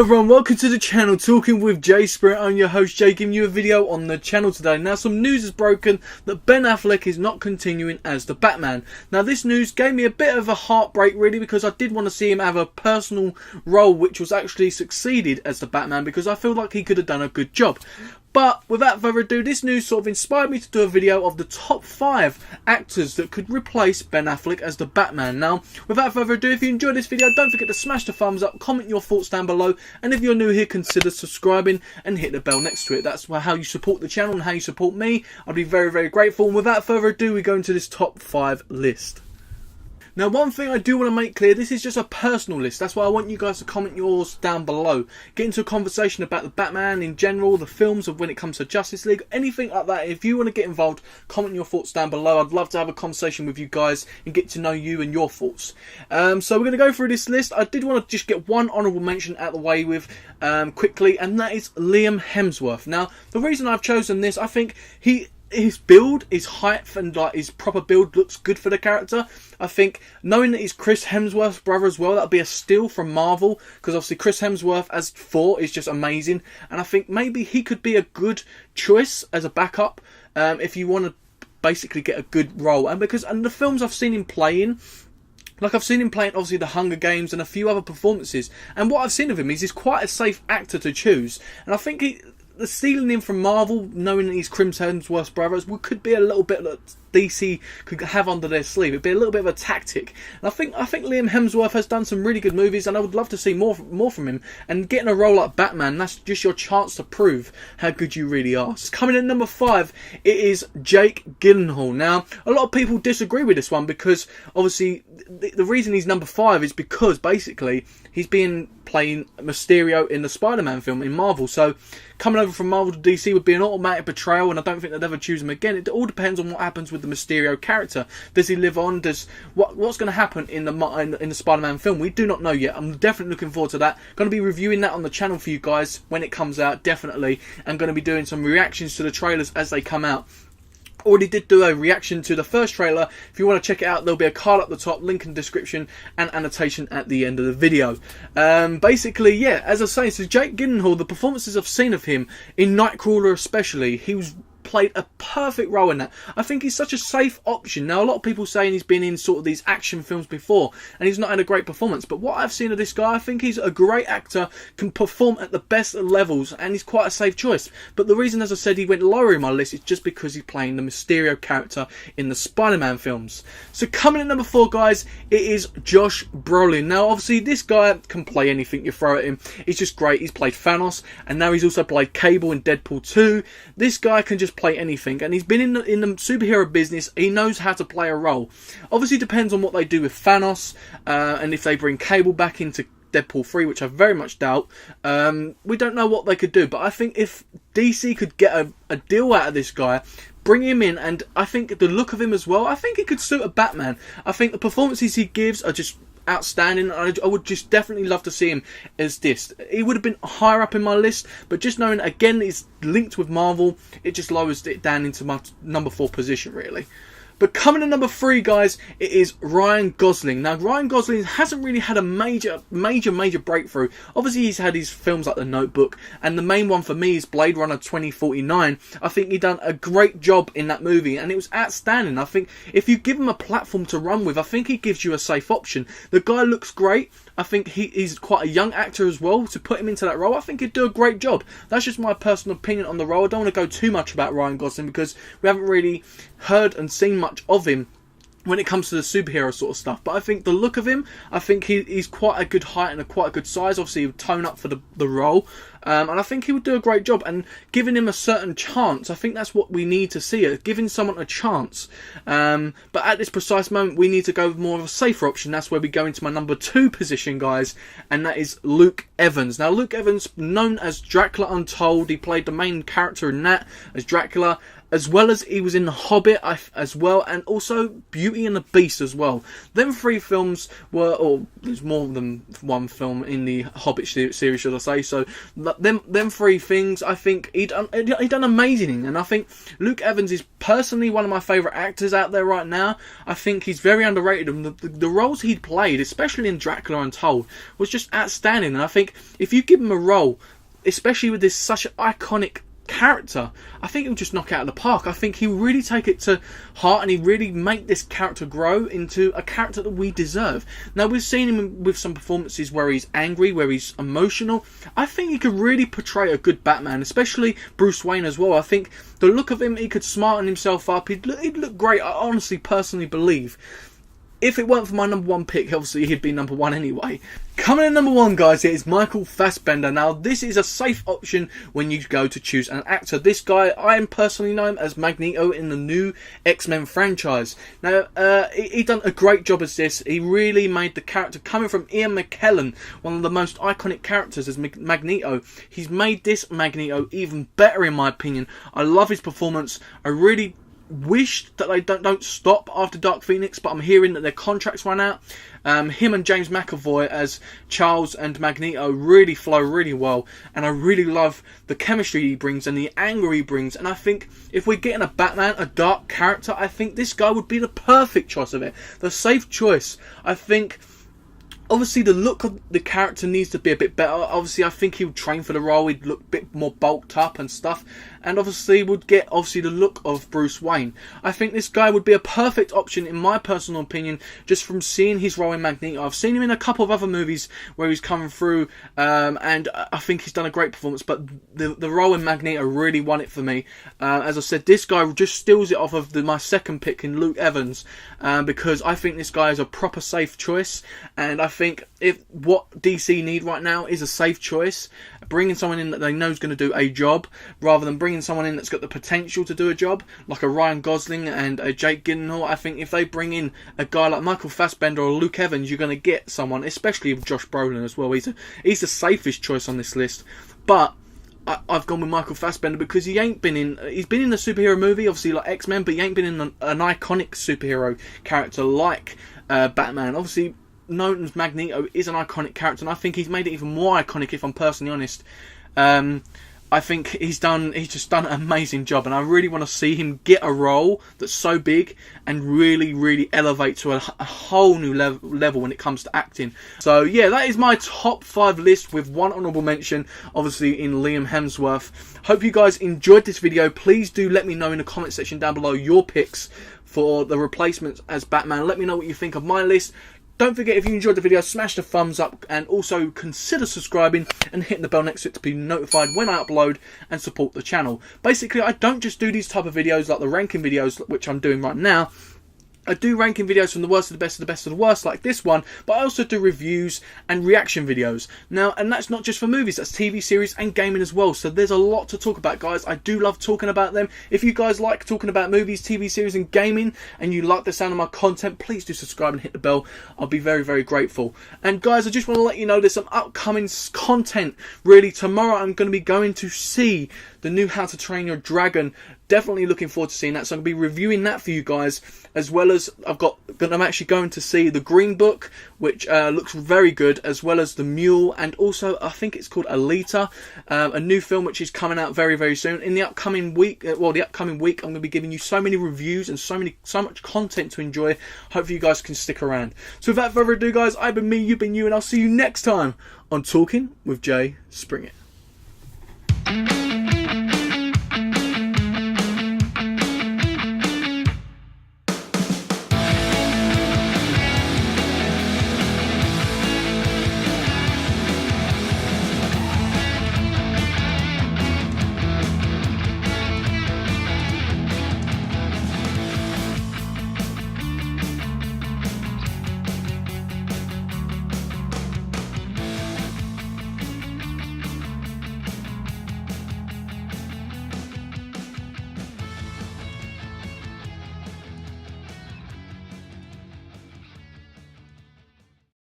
Hello everyone, welcome to the channel, Talking with Jay Spirit. I'm your host Jay, giving you a video on the channel today. Now some news is broken that Ben Affleck is not continuing as the Batman. Now this news gave me a bit of a heartbreak really, because I did want to see him have a personal role which was actually succeeded as the Batman, because I feel like he could have done a good job. But without further ado, this news sort of inspired me to do a video of the top 5 actors that could replace Ben Affleck as the Batman. Now, without further ado, if you enjoyed this video, don't forget to smash the thumbs up, comment your thoughts down below, and if you're new here, consider subscribing and hit the bell next to it. That's how you support the channel and how you support me. I'd be very, very grateful. And without further ado, we go into this top 5 list. Now, one thing I do want to make clear, this is just a personal list. That's why I want you guys to comment yours down below. Get into a conversation about the Batman in general, the films of when it comes to Justice League, anything like that. If you want to get involved, comment your thoughts down below. I'd love to have a conversation with you guys and get to know you and your thoughts. So we're going to go through this list. I did want to just get one honourable mention out of the way with quickly, and that is Liam Hemsworth. Now, the reason I've chosen this, I think his build, his height and like his proper build looks good for the character. I think knowing that he's Chris Hemsworth's brother as well, that'll be a steal from Marvel, because obviously Chris Hemsworth as Thor is just amazing, and I think maybe he could be a good choice as a backup if you want to basically get a good role. And because the films I've seen him play in, like I've seen him playing obviously The Hunger Games and a few other performances, and what I've seen of him is he's quite a safe actor to choose, and I think the stealing him from Marvel, knowing that he's Chris Hemsworth's brothers, could be a little bit that DC could have under their sleeve. It'd be a little bit of a tactic. And I think Liam Hemsworth has done some really good movies, and I would love to see more from him. And getting a role like Batman, that's just your chance to prove how good you really are. So coming in number 5, it is Jake Gyllenhaal. Now, a lot of people disagree with this one, because obviously the reason he's number 5 is because basically he's been playing Mysterio in the Spider-Man film in Marvel. So coming over from Marvel to DC would be an automatic betrayal, and I don't think they'd ever choose him again. It all depends on what happens with the Mysterio character. Does he live on? What's going to happen in the Spider-Man film? We do not know yet. I'm definitely looking forward to that. Going to be reviewing that on the channel for you guys when it comes out, definitely. I'm going to be doing some reactions to the trailers as they come out. Already did do a reaction to the first trailer. If you want to check it out, there'll be a card up the top, link in the description, and annotation at the end of the video. Basically, yeah, as I was saying, so Jake Gyllenhaal, the performances I've seen of him in Nightcrawler especially, he played a perfect role in that. I think he's such a safe option. Now, a lot of people saying he's been in sort of these action films before and he's not had a great performance, but what I've seen of this guy, I think he's a great actor, can perform at the best levels, and he's quite a safe choice. But the reason, as I said, he went lower in my list is just because he's playing the Mysterio character in the Spider-Man films. So coming in number 4, guys, it is Josh Brolin. Now, obviously, this guy can play anything you throw at him. He's just great. He's played Thanos, and now he's also played Cable in Deadpool 2. This guy can just play anything, and he's been in the superhero business. He knows how to play a role. Obviously depends on what they do with Thanos, and if they bring Cable back into Deadpool 3, which I very much doubt. We don't know what they could do, but I think if DC could get a deal out of this guy, bring him in, and I think the look of him as well, I think he could suit a Batman. I think the performances he gives are just outstanding. I would just definitely love to see him as this. He would have been higher up in my list, but just knowing again it's linked with Marvel, it just lowers it down into my number 4 position really. But coming in number 3, guys, it is Ryan Gosling. Now, Ryan Gosling hasn't really had a major breakthrough. Obviously, he's had his films like The Notebook, and the main one for me is Blade Runner 2049. I think he done a great job in that movie, and it was outstanding. I think if you give him a platform to run with, I think he gives you a safe option. The guy looks great. I think he's quite a young actor as well. To put him into that role, I think he'd do a great job. That's just my personal opinion on the role. I don't want to go too much about Ryan Gosling, because we haven't really heard and seen much of him when it comes to the superhero sort of stuff. But I think the look of him, I think he's quite a good height and quite a good size. Obviously, he would tone up for the role. And I think he would do a great job. And giving him a certain chance, I think that's what we need to see. Giving someone a chance. But at this precise moment, we need to go with more of a safer option. That's where we go into my number 2 position, guys. And that is Luke Evans. Now, Luke Evans, known as Dracula Untold. He played the main character in that as Dracula, as well as he was in The Hobbit as well, and also Beauty and the Beast as well. Them 3 films were, or there's more than one film in the Hobbit series, should I say, so them three things, I think he done amazing. And I think Luke Evans is personally one of my favourite actors out there right now. I think he's very underrated, and the roles he'd played, especially in Dracula Untold, was just outstanding. And I think if you give him a role, especially with this such an iconic character, I think he'll just knock it out of the park. I think he'll really take it to heart, and he really make this character grow into a character that we deserve. Now, we've seen him with some performances where he's angry, where he's emotional. I think he could really portray a good Batman, especially Bruce Wayne as well. I think the look of him, he could smarten himself up. He'd look great. I honestly, personally believe, if it weren't for my number one pick, obviously he'd be number one anyway. Coming in number one, guys, here is Michael Fassbender. Now, this is a safe option when you go to choose an actor. This guy, I am personally know him as Magneto in the new X-Men franchise. Now, he done a great job as this. He really made the character, coming from Ian McKellen, one of the most iconic characters as Magneto. He's made this Magneto even better, in my opinion. I love his performance. I really wished that they don't stop after Dark Phoenix, but I'm hearing that their contracts run out. Him and James McAvoy as Charles and Magneto really flow really well, and I really love the chemistry he brings and the anger he brings. And I think if we're getting a Batman, a dark character, I think this guy would be the perfect choice of it, the safe choice. I think obviously the look of the character needs to be a bit better. Obviously, I think he would train for the role. He'd look a bit more bulked up and stuff. And obviously would get the look of Bruce Wayne. I think this guy would be a perfect option, in my personal opinion, just from seeing his role in Magneto. I've seen him in a couple of other movies where he's coming through, and I think he's done a great performance. But the role in Magneto really won it for me. As I said, this guy just steals it off of my second pick in Luke Evans, because I think this guy is a proper safe choice. And I think if what DC need right now is a safe choice, bringing someone in that they know is going to do a job, rather than bringing someone in that's got the potential to do a job, like a Ryan Gosling and a Jake Gyllenhaal. I think if they bring in a guy like Michael Fassbender or Luke Evans, you're going to get someone, especially with Josh Brolin as well. He's the safest choice on this list. But I've gone with Michael Fassbender because he's been in the superhero movie, obviously like X-Men, but he ain't been in an iconic superhero character like Batman. Obviously, known as Magneto is an iconic character, and I think he's made it even more iconic, if I'm personally honest. I think he's just done an amazing job, and I really want to see him get a role that's so big and really, really elevate to a whole new level when it comes to acting. So yeah, that is my top 5 list, with one honourable mention, obviously, in Liam Hemsworth. Hope you guys enjoyed this video. Please do let me know in the comment section down below your picks for the replacements as Batman. Let me know what you think of my list. Don't forget, if you enjoyed the video, smash the thumbs up, and also consider subscribing and hitting the bell next to it to be notified when I upload and support the channel. Basically, I don't just do these type of videos like the ranking videos, which I'm doing right now. I do ranking videos from the worst to the best to the best to the worst, like this one, but I also do reviews and reaction videos. Now, and that's not just for movies, that's TV series and gaming as well. So there's a lot to talk about, guys. I do love talking about them. If you guys like talking about movies, TV series and gaming, and you like the sound of my content, please do subscribe and hit the bell. I'll be very, very grateful. And guys, I just want to let you know there's some upcoming content. Really, tomorrow I'm going to be going to see the new How to Train Your Dragon. Definitely looking forward to seeing that. So I'm going to be reviewing that for you guys, as well as I'm actually going to see the Green Book, which looks very good, as well as the Mule, and also I think it's called Alita, a new film which is coming out very, very soon. In the upcoming week, I'm going to be giving you so many reviews and so much content to enjoy. Hopefully you guys can stick around. So without further ado, guys, I've been me, you've been you, and I'll see you next time on Talking with Jay Springett.